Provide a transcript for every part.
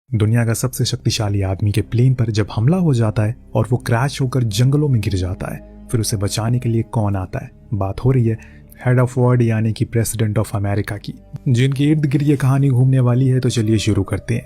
दुनिया का सबसे शक्तिशाली आदमी के प्लेन पर जब हमला हो जाता है और वो क्रैश होकर जंगलों में गिर जाता है, फिर उसे बचाने के लिए कौन आता है? बात हो रही है हेड ऑफ वर्ल्ड यानी कि प्रेसिडेंट ऑफ अमेरिका की, जिनके इर्द गिर्द ये कहानी घूमने वाली है। तो चलिए शुरू करते हैं।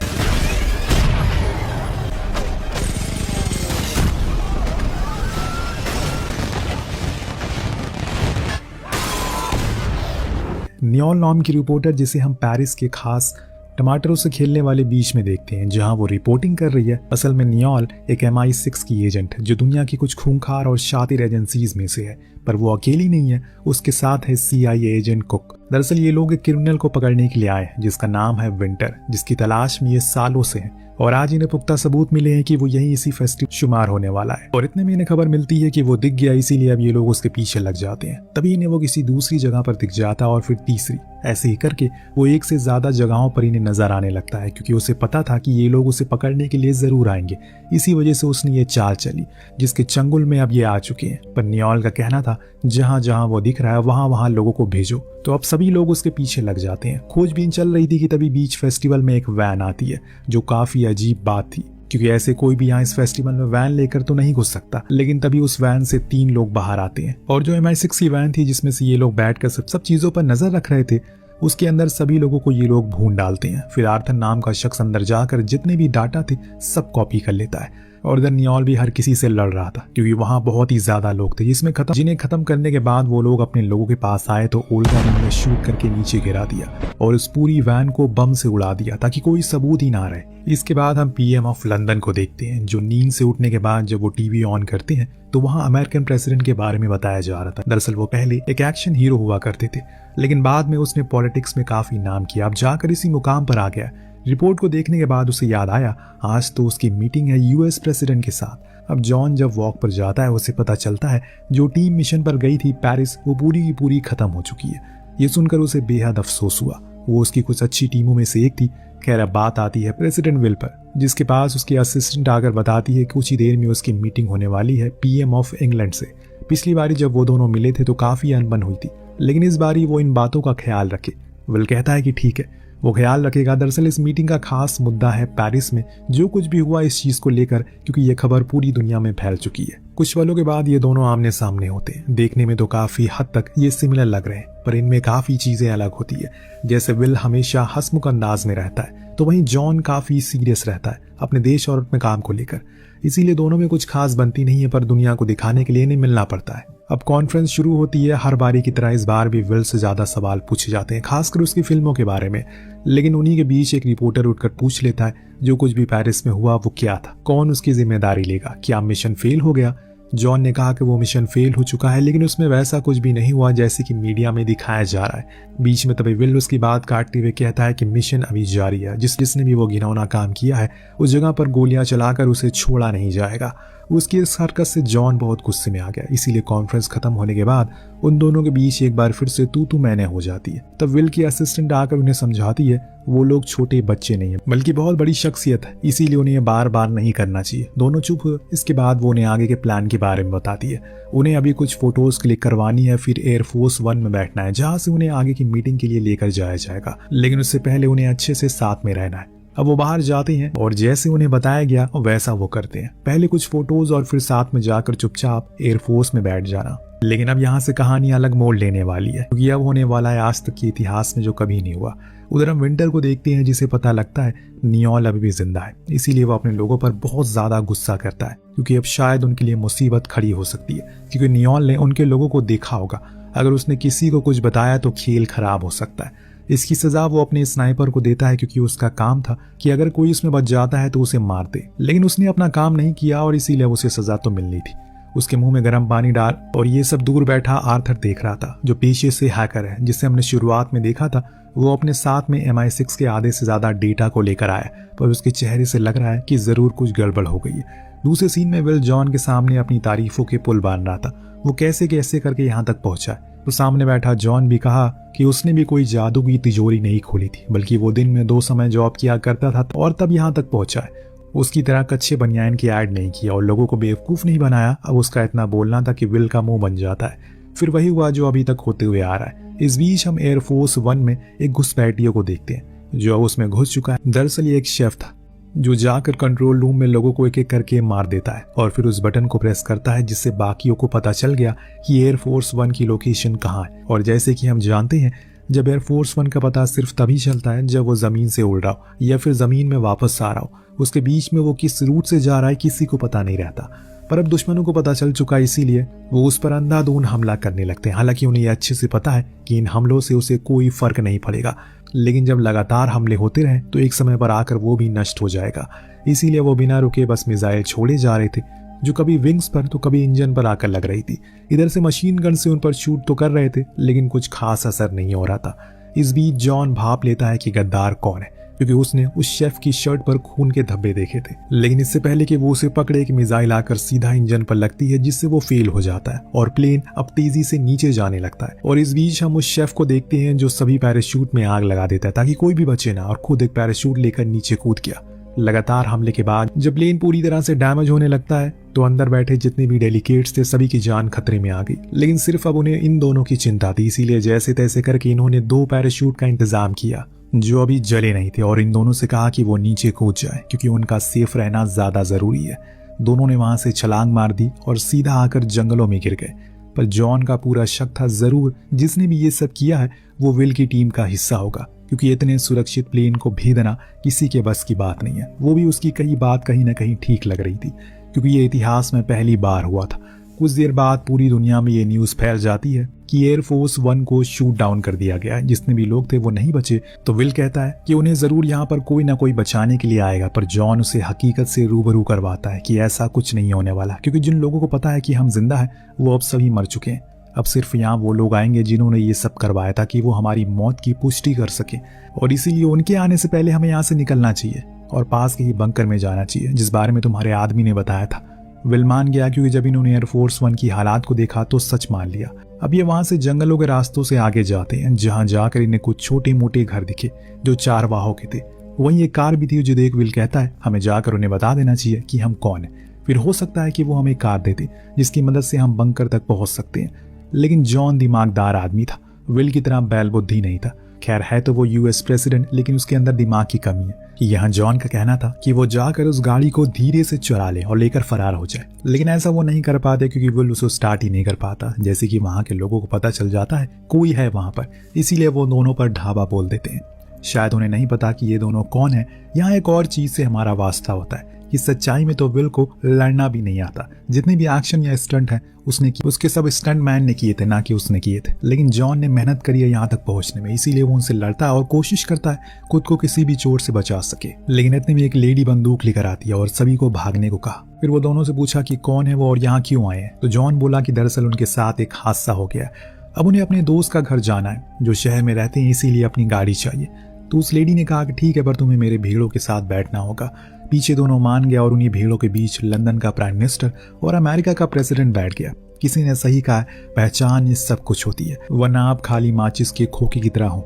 न्योल नाम की रिपोर्टर, जिसे हम पेरिस के खास टमाटरों से खेलने वाले बीच में देखते हैं, जहां वो रिपोर्टिंग कर रही है। असल में न्योल एक MI6 की एजेंट है जो दुनिया की कुछ खूंखार और शातिर एजेंसीज में से है, पर वो अकेली नहीं है, उसके साथ है CIA एजेंट कुक। दरअसल ये लोग एक क्रिमिनल को पकड़ने के लिए आए हैं जिसका नाम है विंटर, जिसकी तलाश में ये सालों से है और आज इन्हें पुख्ता सबूत मिले हैं कि वो यही इसी फेस्टिवल शुमार होने वाला है। और इतने में इन्हें खबर मिलती है कि वो दिख गया, इसीलिए अब ये लोग उसके पीछे लग जाते हैं। तभी इन्हें वो किसी दूसरी जगह पर दिख जाता है और फिर तीसरी, ऐसे ही करके वो एक से ज्यादा जगहों पर इन्हें नजर आने लगता है, क्योंकि उसे पता था कि ये लोग उसे पकड़ने के लिए जरूर आएंगे। इसी वजह से उसने ये चाल चली जिसके चंगुल में अब ये आ चुके हैं। पर न्योल का कहना था जहां जहां वो दिख रहा है वहां वहां लोगों को भेजो। तो अब सभी लोग उसके पीछे लग जाते हैं। खोजबीन चल रही थी कि तभी बीच फेस्टिवल में एक वैन आती है, जो काफी अजीब बात थी क्योंकि ऐसे कोई भी यहाँ इस फेस्टिवल में वैन लेकर तो नहीं घुस सकता। लेकिन तभी उस वैन से 3 लोग बाहर आते हैं और जो MI6 की वैन थी जिसमें से ये लोग बैठकर सब चीजों पर नजर रख रहे थे, उसके अंदर सभी लोगों को ये लोग भून डालते हैं। फिर आर्थर नाम का शख्स अंदर जाकर जितने भी डाटा थे सब कॉपी कर लेता है और इधर न्योल भी हर किसी से लड़ रहा था क्योंकि वहां बहुत ही ज्यादा लोग थे। जिन्हें खत्म करने के बाद वो लोग अपने लोगों के पास आए तो ओल्गा ने उन्हें शूट करके नीचे गिरा दिया और उस पूरी वैन को बम से उड़ा दिया ताकि कोई सबूत ही ना रहे। इसके बाद हम PM ऑफ लंदन को देखते हैं, जो नींद से उठने के बाद जब वो टीवी ऑन करते हैं तो वहां अमेरिकन प्रेसिडेंट के बारे में बताया जा रहा था। दरअसल वो पहले एक एक्शन हीरो हुआ करते थे, लेकिन बाद में उसने पॉलिटिक्स में काफी नाम किया, अब जाकर इसी मुकाम पर आ गया। रिपोर्ट को देखने के बाद उसे याद आया आज तो उसकी मीटिंग है US प्रेसिडेंट के साथ। अब जॉन जब वॉक पर जाता है उसे पता चलता है जो टीम मिशन पर गई थी पेरिस, वो पूरी की पूरी खत्म हो चुकी है। ये सुनकर उसे बेहद अफसोस हुआ। वो उसकी कुछ अच्छी टीमों में से एक थी। खैर अब बात आती है प्रेसिडेंट विल पर, जिसके पास उसकी असिस्टेंट आकर बताती है कि कुछ ही देर में उसकी मीटिंग होने वाली है PM ऑफ इंग्लैंड से। पिछली बारी जब वो दोनों मिले थे तो काफी अनबन हुई थी, लेकिन इस बारी वो इन बातों का ख्याल रखे। विल कहता है कि ठीक है, वो ख्याल रखेगा। दरअसल इस मीटिंग का खास मुद्दा है पेरिस में जो कुछ भी हुआ इस चीज को लेकर, क्योंकि ये खबर पूरी दुनिया में फैल चुकी है। कुछ पलों के बाद ये दोनों आमने सामने होते हैं। देखने में तो काफी हद तक ये सिमिलर लग रहे हैं, पर इनमें काफी चीजें अलग होती है। जैसे विल हमेशा हंसमुख अंदाज में रहता है, तो वहीं जॉन काफी सीरियस रहता है अपने देश और अपने काम को लेकर। इसीलिए दोनों में कुछ खास बनती नहीं है, पर दुनिया को दिखाने के लिए इन्हें मिलना पड़ता है। अब कॉन्फ्रेंस शुरू होती है। हर बारी की तरह इस बार भी विल से ज्यादा सवाल पूछे जाते हैं, खासकर उसकी फिल्मों के बारे में। लेकिन उन्हीं के बीच एक रिपोर्टर उठकर पूछ लेता है जो कुछ भी पेरिस में हुआ वो क्या था, कौन उसकी जिम्मेदारी लेगा, क्या मिशन फेल हो गया। जॉन ने कहा कि वो मिशन फेल हो चुका है, लेकिन उसमें वैसा कुछ भी नहीं हुआ जैसे कि मीडिया में दिखाया जा रहा है। बीच में तभी विल उसकी बात काटते हुए कहता है कि मिशन अभी जारी है। जिसने भी वो घिनौना काम किया है उस जगह पर गोलियां चलाकर उसे छोड़ा नहीं जाएगा। उसकी इस हरकत से जॉन बहुत गुस्से में आ गया। इसीलिए कॉन्फ्रेंस खत्म होने के बाद उन दोनों के बीच एक बार फिर से तू मैंने हो जाती है। तब विल की असिस्टेंट आकर उन्हें समझाती है वो लोग छोटे बच्चे नहीं है बल्कि बहुत बड़ी शख्सियत है, इसीलिए उन्हें बार बार नहीं करना चाहिए। दोनों चुप हुए। इसके बाद वो उन्हें आगे के प्लान के बारे में बताती है। उन्हें अभी कुछ फोटोज क्लिक करवानी है, फिर एयरफोर्स 1 में बैठना है जहां से उन्हें आगे की मीटिंग के लिए लेकर जाया जाएगा, लेकिन उससे पहले उन्हें अच्छे से साथ में रहना है। अब वो बाहर जाते हैं और जैसे उन्हें बताया गया वैसा वो करते हैं। पहले कुछ फोटोज और फिर साथ में जाकर चुपचाप एयरफोर्स में बैठ जाना। लेकिन अब यहाँ से कहानी अलग मोड़ लेने वाली है, क्योंकि अब होने वाला है आज तक के इतिहास में जो कभी नहीं हुआ। उधर हम विंटर को देखते हैं जिसे पता लगता है न्योल अभी भी जिंदा है, इसीलिए वो अपने लोगों पर बहुत ज्यादा गुस्सा करता है, क्योंकि अब शायद उनके लिए मुसीबत खड़ी हो सकती है, क्योंकि न्योल ने उनके लोगों को देखा होगा। अगर उसने किसी को कुछ बताया तो खेल खराब हो सकता है। इसकी सजा वो अपने स्नाइपर को देता है, क्योंकि उसका काम था कि अगर कोई उसमें बच जाता है तो उसे मार दे, लेकिन उसने अपना काम नहीं किया और इसीलिए उसे सजा तो मिलनी थी। उसके मुंह में गर्म पानी डाल, और ये सब दूर बैठा आर्थर देख रहा था, जो पेशे से हैकर है, जिसे हमने शुरुआत में देखा था। वो अपने साथ में MI6 के आधे से ज्यादा डेटा को लेकर आया, पर उसके चेहरे से लग रहा है कि जरूर कुछ गड़बड़ हो गई है। दूसरे सीन में विल जॉन के सामने अपनी तारीफों के पुल बांध रहा था। वो कैसे कैसे करके यहाँ तक पहुंचा। तो सामने बैठा जॉन भी कहा कि उसने भी कोई जादू की तिजोरी नहीं खोली थी, बल्कि वो दिन में 2 समय जॉब किया करता था और तब यहाँ तक पहुंचा है। उसकी तरह कच्चे बनियान की ऐड नहीं किया और लोगों को बेवकूफ नहीं बनाया। अब उसका इतना बोलना था कि विल का मुंह बन जाता है। फिर वही हुआ जो अभी तक होते हुए आ रहा है। इस बीच हम एयरफोर्स 1 में एक घुसपैठियों को देखते हैं जो उसमें घुस चुका है। दरअसल ये एक शेफ था जो जाकर कंट्रोल रूम में लोगों को एक एक करके मार देता है और फिर उस बटन को प्रेस करता है, जिससे बाकियों को पता चल गया कि एयरफोर्स 1 की लोकेशन कहाँ है। और जैसे कि हम जानते हैं, जब एयरफोर्स 1 का पता सिर्फ तभी चलता है जब वो जमीन से उड़ रहा हो या फिर जमीन में वापस आ रहा हो। उसके बीच में वो किस रूट से जा रहा है किसी को पता नहीं रहता। पर अब दुश्मनों को पता चल चुका है, इसीलिए वो उस पर अंधाधुंध हमला करने लगते हैं। हालांकि उन्हें अच्छे से पता है कि इन हमलों से उसे कोई फर्क नहीं पड़ेगा, लेकिन जब लगातार हमले होते रहे तो एक समय पर आकर वो भी नष्ट हो जाएगा। इसीलिए वो बिना रुके बस मिसाइल छोड़े जा रहे थे, जो कभी विंग्स पर तो कभी इंजन पर आकर लग रही थी। इधर से मशीन गन से उन पर शूट तो कर रहे थे, लेकिन कुछ खास असर नहीं हो रहा था। इस बीच जॉन भाप लेता है कि गद्दार कौन है, क्योंकि उसने उस शेफ की शर्ट पर खून के धब्बे देखे थे। लेकिन इससे पहले कि वो उसे पकड़े, एक मिसाइल आकर सीधा इंजन पर लगती है, जिससे वो फेल हो जाता है और प्लेन अब तेजी से नीचे जाने लगता है। और इस बीच हम उस शेफ को देखते हैं जो सभी पैराशूट में आग लगा देता है ताकि कोई भी बचे ना, और खुद एक पैराशूट लेकर नीचे कूद गया। लगातार हमले के बाद जब प्लेन पूरी तरह से डैमेज होने लगता है तो अंदर बैठे जितने भी डेलीकेट्स थे सभी की जान खतरे में आ गई। लेकिन सिर्फ अब उन्हें इन दोनों की चिंता थी, इसीलिए जैसे तैसे करके इन्होंने 2 पैराशूट का इंतजाम किया जो अभी जले नहीं थे, और इन दोनों से कहा कि वो नीचे कूद जाए क्योंकि उनका सेफ रहना ज्यादा जरूरी है। दोनों ने वहां से छलांग मार दी और सीधा आकर जंगलों में गिर गए। पर जॉन का पूरा शक था, जरूर जिसने भी ये सब किया है वो विल की टीम का हिस्सा होगा, क्योंकि इतने सुरक्षित प्लेन को भेजना किसी के बस की बात नहीं है। वो भी उसकी कई बात कहीं ना कहीं ठीक लग रही थी, क्योंकि ये इतिहास में पहली बार हुआ था। कुछ देर बाद पूरी दुनिया में ये न्यूज फैल जाती है कि एयरफोर्स 1 को शूट डाउन कर दिया गया है। जितने भी लोग थे वो नहीं बचे। तो विल कहता है कि उन्हें जरूर यहाँ पर कोई ना कोई बचाने के लिए आएगा, पर जॉन उसे हकीकत से रूबरू करवाता है कि ऐसा कुछ नहीं होने वाला, क्योंकि जिन लोगों को पता है कि हम जिंदा हैं वो अब सभी मर चुके हैं। अब सिर्फ यहाँ वो लोग आएंगे जिन्होंने ये सब करवाया ताकि वो हमारी मौत की पुष्टि कर सके, और इसीलिए उनके आने से पहले हमें यहाँ से निकलना चाहिए और पास के ही बंकर में जाना चाहिए, जिस बारे में तुम्हारे आदमी ने बताया था। विल मान गया, क्योंकि जब इन्होंने एयरफोर्स 1 की हालात को देखा तो सच मान लिया। अब ये वहां से जंगलों के रास्तों से आगे जाते हैं, जहां जाकर इन्हें कुछ छोटे मोटे घर दिखे जो चारवाहों के थे। वहीं एक कार भी थी जो देख विल कहता है हमें जाकर उन्हें बता देना चाहिए कि हम कौन है, फिर हो सकता है कि वो हमें कार देते जिसकी मदद से हम बंकर तक पहुंच सकते हैं। लेकिन जॉन दिमागदार आदमी था, विल की तरह बैल बुद्धि नहीं था। खैर है तो वो यूएस प्रेसिडेंट, लेकिन उसके अंदर दिमाग की कमी है। यहाँ जॉन का कहना था कि वो जाकर उस गाड़ी को धीरे से चुरा ले और लेकर फरार हो जाए, लेकिन ऐसा वो नहीं कर पाते क्योंकि विल उसे स्टार्ट ही नहीं कर पाता। जैसे कि वहां के लोगों को पता चल जाता है कोई है वहां पर, इसीलिए वो दोनों पर ढाबा बोल देते हैं। शायद उन्हें नहीं पता कि ये दोनों कौन है। यहाँ एक और चीज से हमारा वास्ता होता है कि सच्चाई में तो विल को लड़ना भी नहीं आता। जितने भी एक्शन या स्टंट है उसने किए, उसके सब स्टंट मैन ने किए थे, ना कि उसने किए थे। लेकिन जॉन ने मेहनत करी है यहाँ तक पहुंचने में, इसीलिए वो उनसे लड़ता है और कोशिश करता है खुद को किसी भी चोट से बचा सके। लेकिन इतने में एक लेडी बंदूक लेकर आती है और सभी को भागने को कहा। फिर वो दोनों से पूछा कि कौन है वो और यहाँ क्यों आए हैं। तो जॉन बोला कि दरअसल उनके साथ एक हादसा हो गया, अब उन्हें अपने दोस्त का घर जाना है जो शहर में रहते हैं, इसीलिए अपनी गाड़ी चाहिए। तो उस लेडी ने कहा कि ठीक है, पर तुम्हें मेरे भीड़ों के साथ बैठना होगा। पीछे दोनों मान गया और उन्हीं भीड़ों के बीच लंदन का प्राइम मिनिस्टर और अमेरिका का प्रेसिडेंट बैठ गया। किसी ने सही कहा, पहचान ये सब कुछ होती है, वरना आप खाली माचिस के खोखे की तरह हो।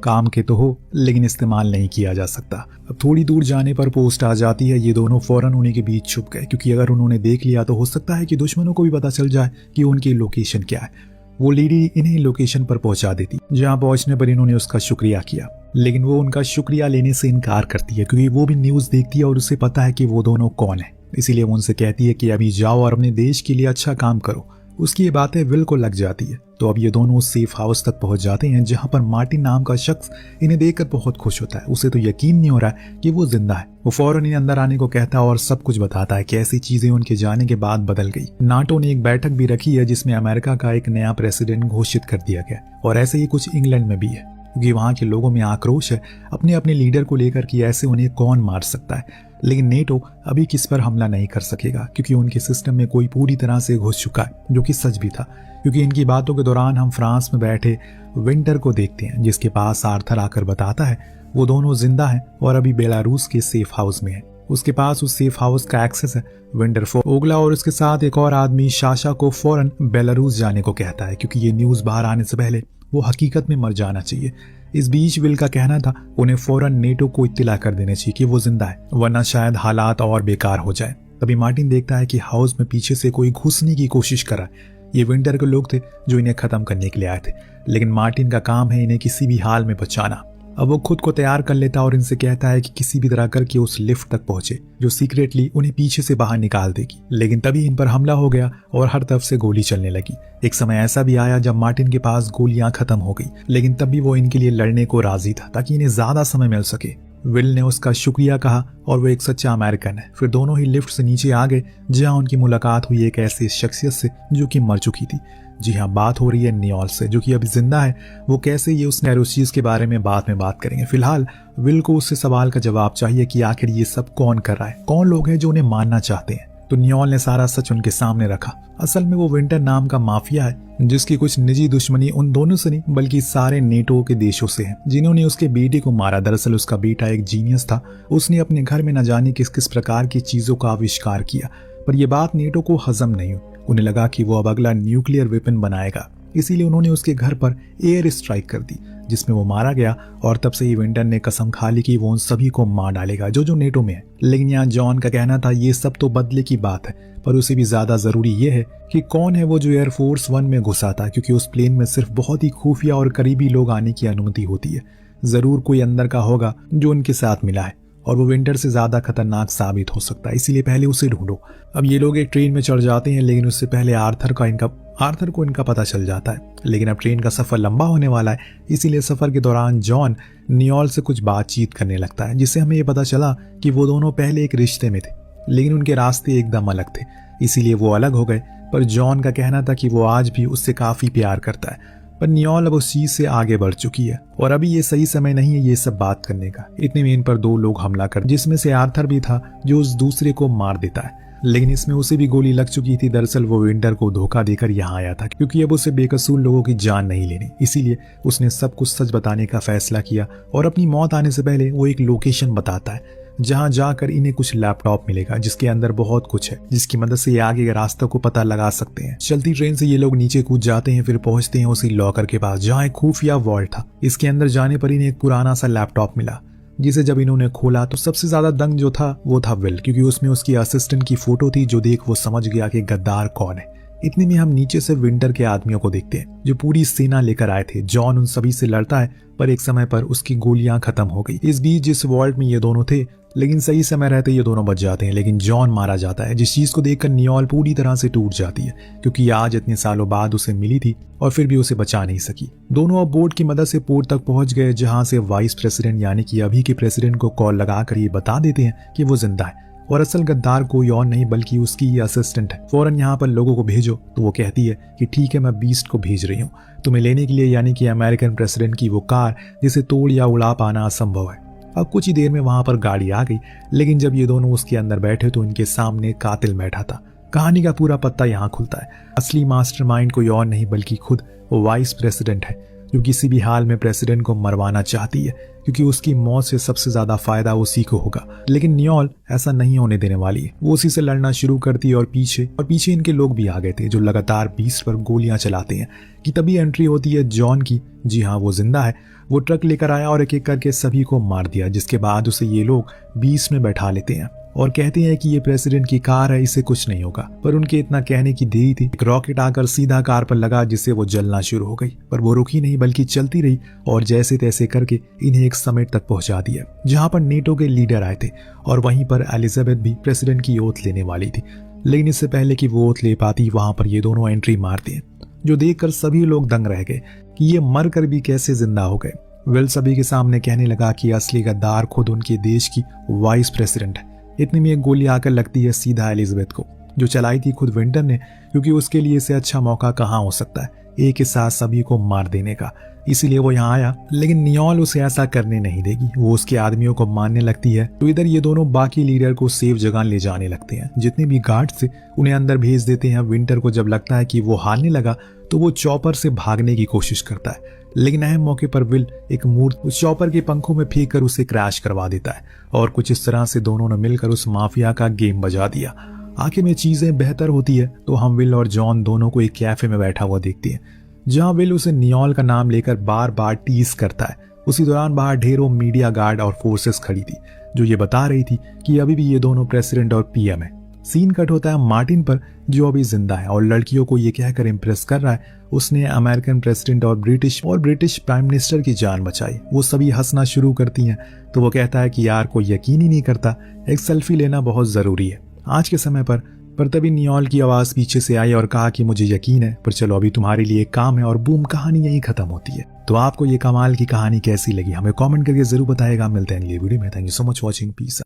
काम के तो हो लेकिन इस्तेमाल नहीं किया जा सकता। अब थोड़ी दूर जाने पर पोस्ट आ जाती है। ये दोनों फौरन उन्हीं के बीच छुप गए, क्योंकि अगर उन्होंने देख लिया तो हो सकता है कि दुश्मनों को भी पता चल जाए कि उनकी लोकेशन क्या है। वो लेडी इन्हें लोकेशन पर पहुंचा देती, जहां पहुंचने पर इन्होंने उसका शुक्रिया किया, लेकिन वो उनका शुक्रिया लेने से इनकार करती है क्योंकि वो भी न्यूज देखती है और उसे पता है कि वो दोनों कौन है। इसीलिए वो उनसे कहती है कि अभी जाओ और अपने देश के लिए अच्छा काम करो। उसकी ये बातें विल को लग जाती है। तो अब ये दोनों सेफ हाउस तक पहुंच जाते हैं, जहां पर मार्टिन नाम का शख्स इन्हें देखकर बहुत खुश होता है। उसे तो यकीन नहीं हो रहा है कि वो जिंदा है। वो फौरन इन्हें अंदर आने को कहता है और सब कुछ बताता है कि ऐसी चीजें उनके जाने के बाद बदल गई। नाटो ने एक बैठक भी रखी है जिसमें अमेरिका का एक नया प्रेसिडेंट घोषित कर दिया गया, और ऐसे ही कुछ इंग्लैंड में भी है, क्योंकि वहां के लोगों में आक्रोश है अपने अपने लीडर को लेकर कि ऐसे उन्हें कौन मार सकता है। लेकिन नेटो अभी किस पर हमला नहीं कर सकेगा क्योंकि उनके सिस्टम में कोई पूरी तरह से घुस चुका है, जो कि सच भी था। क्योंकि इनकी बातों के दौरान हम फ्रांस में बैठे विंटर को देखते हैं, जिसके पास आर्थर आकर बताता है वो दोनों जिंदा हैं और अभी बेलारूस के सेफ हाउस में है। उसके पास उस सेफ हाउस का एक्सेस है। विंटर ओगला और उसके साथ एक और आदमी शाशा को फौरन बेलारूस जाने को कहता है, क्योंकि ये न्यूज बाहर आने से पहले वो हकीकत में मर जाना चाहिए। इस बीच विल का कहना था उन्हें फौरन नेटो को इत्तला कर देना चाहिए कि वो जिंदा है, वरना शायद हालात और बेकार हो जाए। तभी मार्टिन देखता है कि हाउस में पीछे से कोई घुसने की कोशिश कर रहा है। ये विंटर के लोग थे जो इन्हें खत्म करने के लिए आए थे, लेकिन मार्टिन का काम है इन्हें किसी भी हाल में बचाना। अब वो खुद को तैयार कर लेता और इनसे कहता है कि किसी भी तरह करके उस लिफ्ट तक पहुंचे जो सीक्रेटली उन्हें पीछे से बाहर निकाल देगी। लेकिन तभी इन पर हमला हो गया और हर तरफ से गोली चलने लगी। एक समय ऐसा भी आया जब मार्टिन के पास गोलियां खत्म हो गई, लेकिन तब भी वो इनके लिए लड़ने को राजी था ताकि इन्हें ज्यादा समय मिल सके। विल ने उसका शुक्रिया कहा और वो एक सच्चा अमेरिकन है। फिर दोनों ही लिफ्ट से नीचे आ गए जहां उनकी मुलाकात हुई एक ऐसी शख्सियत से जो कि मर चुकी थी। जी हाँ, बात हो रही है नियोल से जो कि अभी जिंदा है। वो कैसे, ये उसने उस चीज के बारे में बाद में बात करेंगे। फिलहाल विल को उससे सवाल का जवाब चाहिए कि आखिर ये सब कौन कर रहा है, कौन लोग हैं जो उन्हें मारना चाहते हैं। तो नियोल ने सारा सच उनके सामने रखा। असल में वो विंटर नाम का माफिया है जिसकी कुछ निजी दुश्मनी उन दोनों से नहीं बल्कि सारे नेटो के देशों से है जिन्होंने उसके बेटे को मारा। दरअसल उसका बेटा एक जीनियस था। उसने अपने घर में न जाने किस किस प्रकार की चीजों का आविष्कार किया, पर यह बात नेटो को हजम नहीं हुई। उन्हें लगा कि वो अब अगला न्यूक्लियर वेपन बनाएगा, इसीलिए उन्होंने उसके घर पर एयर स्ट्राइक कर दी जिसमें वो मारा गया। और तब से ही विंटर ने कसम खा ली कि वो उन सभी को मार डालेगा जो नेटो में है। लेकिन यहाँ जॉन का कहना था ये सब तो बदले की बात है, पर उसे भी ज्यादा जरूरी ये है कि कौन है वो जो एयरफोर्स 1 में घुसा था, क्योंकि उस प्लेन में सिर्फ बहुत ही खुफिया और करीबी लोग आने की अनुमति होती है। जरूर कोई अंदर का होगा जो उनके साथ मिला है और वो विंटर से ज्यादा खतरनाक साबित हो सकता है, इसीलिए पहले उसे ढूंढो। अब ये लोग एक ट्रेन में चढ़ जाते हैं, लेकिन उससे पहले आर्थर को इनका पता चल जाता है। लेकिन अब ट्रेन का सफर लंबा होने वाला है, इसीलिए सफर के दौरान जॉन नियोल से कुछ बातचीत करने लगता है, जिससे हमें ये पता चला कि वो दोनों पहले एक रिश्ते में थे, लेकिन उनके रास्ते एकदम अलग थे, इसीलिए वो अलग हो गए। पर जॉन का कहना था कि वो आज भी उससे काफी प्यार करता है, पर नियोल अब उस चीज से आगे बढ़ चुकी है और अभी ये सही समय नहीं है ये सब बात करने का। इतने में इन पर 2 लोग हमला कर, जिसमें से आर्थर भी था जो उस दूसरे को मार देता है, लेकिन इसमें उसे भी गोली लग चुकी थी। दरअसल वो विंटर को धोखा देकर यहाँ आया था क्योंकि अब उसे बेकसूर लोगों की जान नहीं लेनी, इसीलिए उसने सब कुछ सच बताने का फैसला किया। और अपनी मौत आने से पहले वो एक लोकेशन बताता है जहां जाकर इन्हें कुछ लैपटॉप मिलेगा जिसके अंदर बहुत कुछ है, जिसकी मदद से ये आगे के रास्ते को पता लगा सकते हैं। चलती ट्रेन से ये लोग नीचे कूद जाते हैं, फिर पहुंचते हैं उसी लॉकर के पास जहां एक खुफिया वॉल्ट था। इसके अंदर जाने पर इन्हें एक पुराना सा लैपटॉप मिला, जिसे जब इन्होंने खोला तो सबसे ज्यादा दंग जो था वो था विल, क्योंकि उसमें उसकी असिस्टेंट की फोटो थी जो देख वो समझ गया कि गद्दार कौन है। इतने में हम नीचे से विंटर के आदमियों को देखते हैं जो पूरी सेना लेकर आए थे। जॉन उन सभी से लड़ता है, पर एक समय पर उसकी गोलियां खत्म हो गई। इस बीच जिस वॉल्ट में ये दोनों थे, लेकिन सही समय रहते ये दोनों बच जाते हैं, लेकिन जॉन मारा जाता है, जिस चीज को देखकर नियोल पूरी तरह से टूट जाती है क्योंकि आज इतने सालों बाद उसे मिली थी और फिर भी उसे बचा नहीं सकी। दोनों अब बोट की मदद से पोर्ट तक पहुंच गए जहां से वाइस प्रेसिडेंट यानी कि अभी के प्रेसिडेंट को कॉल लगाकर ये बता देते हैं कि वो जिंदा है और असल गद्दार कोई और नहीं बल्कि उसकी ये असिस्टेंट है। फौरन यहाँ पर लोगों को भेजो, तो वो कहती है कि ठीक है, मैं बीस्ट को भेज रही हूँ तुम्हें लेने के लिए, यानी कि अमेरिकन प्रेसिडेंट की वो कार जिसे तोड़ या उड़ा पाना असंभव है। अब कुछ ही देर में वहां पर गाड़ी आ गई, लेकिन जब ये दोनों उसके अंदर बैठे तो इनके सामने कातिल बैठा था। कहानी का पूरा पत्ता यहाँ खुलता है। असली मास्टरमाइंड कोई और नहीं बल्कि खुद वाइस प्रेसिडेंट है जो किसी भी हाल में प्रेसिडेंट को मरवाना चाहती है क्योंकि उसकी मौत से सबसे ज्यादा फायदा उसी को होगा। लेकिन नियोल ऐसा नहीं होने देने वाली है। वो उसी से लड़ना शुरू करती है और पीछे इनके लोग भी आ गए थे जो लगातार बीस्ट पर गोलियां चलाते हैं कि तभी एंट्री होती है जॉन की। जी हाँ, वो जिंदा है। वो ट्रक लेकर आया और एक एक करके सभी को मार दिया, जिसके बाद उसे ये लोग बीस्ट में बैठा लेते हैं और कहते हैं कि ये प्रेसिडेंट की कार है, इसे कुछ नहीं होगा। पर उनके इतना कहने की देरी थी, एक रॉकेट आकर सीधा कार पर लगा जिससे वो जलना शुरू हो गई। पर वो रुकी नहीं बल्कि चलती रही और जैसे तैसे करके इन्हें एक समिट तक पहुंचा दिया जहां पर नेटो के लीडर आए थे और वहीं पर एलिजाबेथ भी प्रेसिडेंट की ओथ लेने वाली थी। लेकिन इससे पहले कि वो ओथ ले पाती, वहां पर ये दोनों एंट्री मारते हैं जो देखकर सभी लोग दंग रह गए कि ये मर कर भी कैसे जिंदा हो गए। विल सभी के सामने कहने लगा कि असली गद्दार खुद उनके देश की वाइस प्रेसिडेंट है। इतने में एक गोली आकर लगती है सीधा एलिजाबेथ को, जो चलाई थी खुद विंटर ने, क्योंकि उसके लिए इससे अच्छा मौका कहाँ हो सकता है एक के साथ सभी को मार देने का। इसीलिए वो यहाँ आया, लेकिन नियोल उसे ऐसा करने नहीं देगी। वो उसके आदमियों को मारने लगती है तो इधर ये दोनों बाकी लीडर को सेफ जगह ले जाने लगते हैं। जितने भी गार्ड थे उन्हें अंदर भेज देते हैं। विंटर को जब लगता है कि वो हारने लगा तो वो चॉपर से भागने की कोशिश करता है, लेकिन अहम मौके पर विल एक मूर्त उस चॉपर के पंखों में फेंक कर उसे क्रैश करवा देता है और कुछ इस तरह से दोनों ने मिलकर उस माफिया का गेम बजा दिया। आखिर में चीजें बेहतर होती है तो हम विल और जॉन दोनों को एक कैफे में बैठा हुआ देखते हैं जहां विल उसे नियोल का नाम लेकर बार बार टीज करता है। उसी दौरान बाहर ढेरों मीडिया गार्ड और फोर्सेस खड़ी थी जो ये बता रही थी कि अभी भी ये दोनों प्रेसिडेंट और पीएम है। सीन कट होता है मार्टिन पर, जो अभी जिंदा है और लड़कियों को ये कहकर इम्प्रेस कर रहा है उसने अमेरिकन प्रेसिडेंट और ब्रिटिश प्राइम मिनिस्टर की जान बचाई। वो सभी हंसना शुरू करती हैं तो वो कहता है कि यार कोई यकीन ही नहीं करता, एक सेल्फी लेना बहुत जरूरी है आज के समय पर तभी नियोल की आवाज पीछे से आई और कहा कि मुझे यकीन है, पर चलो अभी तुम्हारे लिए एक काम है, और बूम, कहानी यहीं खत्म होती है। तो आपको ये कमाल की कहानी कैसी लगी हमें कमेंट करके जरूर बताएगा। मिलते हैं अगली वीडियो में। Thank you so much watching, piece.